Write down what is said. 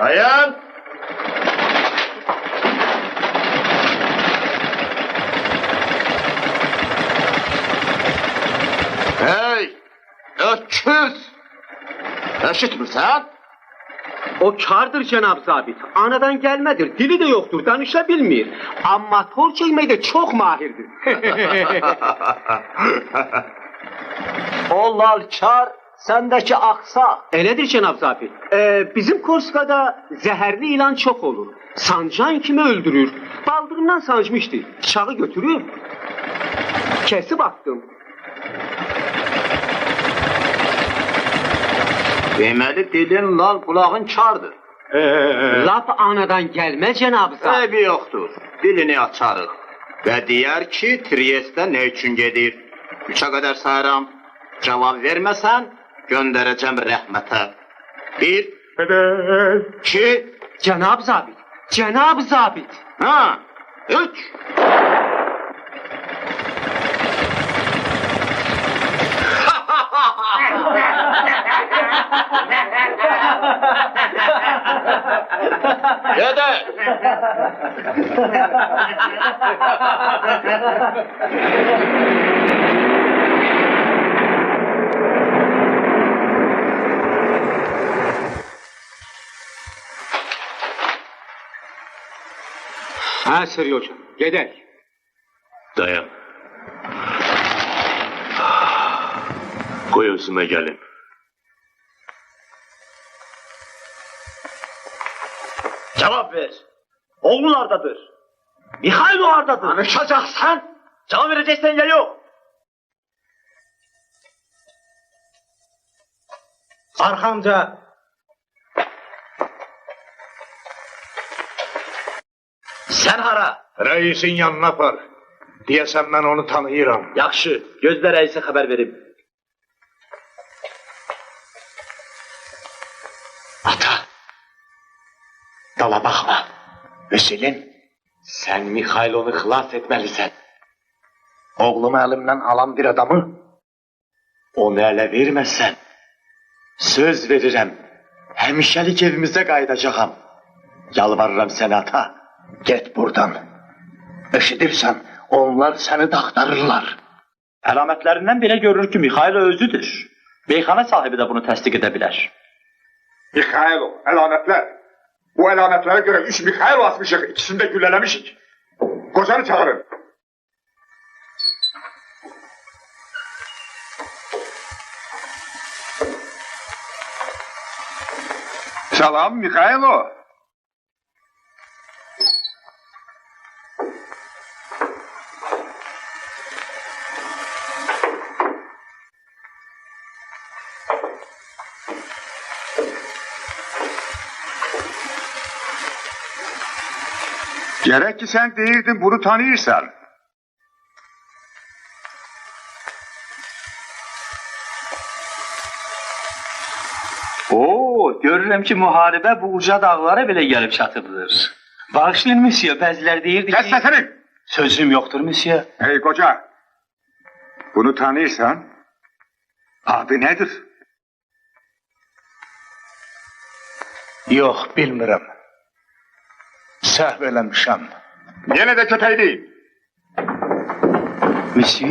Dayan! Hey! Öküz! Eşitmirsen? O kardır Cenab zabit. Anadan gelmedir. Dili de yoktur. Danışabilmir. Ama tol çekmekte çok mahirdir. O lal kar, sendeki aksak. Elədir Cenab zabit. Bizim Korskada zehirli ilan çok olur. Sancan kimi öldürür. Baldırımdan sancmıştı. Bıçağı götürüp kesip attım. Deməli dilin lal, kulağın kardır. Lap anadan gelme Cenab zabit. Eybi yoxdur. Dilini açarıq. Və deyər ki, Triestə nə üçün gedir? 3'e qədər sayıram. Cavab verməsən, göndərəcəm rəhmətə. 1, 2, Cenab zabit. Cenab zabit. ha, 3. Dede! Ha Sırrı hocam. Gidelim. Dayan. Koy özüme gelin. Cevap ver. Oğlun hardadır. Mihail hardadır. Konuşacaksan, Cevap vereceksen ya yok. Arkamca. Sen hara. Reisin yanına apar. Diyesen ben onu tanıyıram. Yaxşı, gözlə reisə xəbər verim. Ata. Dala bakma. Vesilin. Sen Mikhailov'u xilas etmelisin. Oğlumu elimden alan bir adamı Onu ele vermezsen söz veririm. Hemşelik evimize kaydacağım. Yalvarırım seni ata. git buradan. Eşidirsen onlar seni de aktarırlar. Əlamətlərindən belə görünür ki, Mikhail özüdür. Beyxana sahibi də bunu təsdiq edə bilər. Mikhailov, elametler. Bu elametlere göre 3 Mikhailov asmışık, ikisini de güllelemişik. Kocanı çağırın. Selam Mikhailov. Gerek ki sen değildin bunu tanıyorsan. Oo, görürəm ki, müharibə bu uca dağlara belə gəlib çatıbdır. Bağışlayın müsyo, bəzilər deyirdi Kes ki... sesini. Sözüm yoxdur müsyo. Hey koca. Bunu tanıyorsan adı nedir? Yok bilmirəm. Səhv eləmişəm. Yine de kötü değil. Müsyo,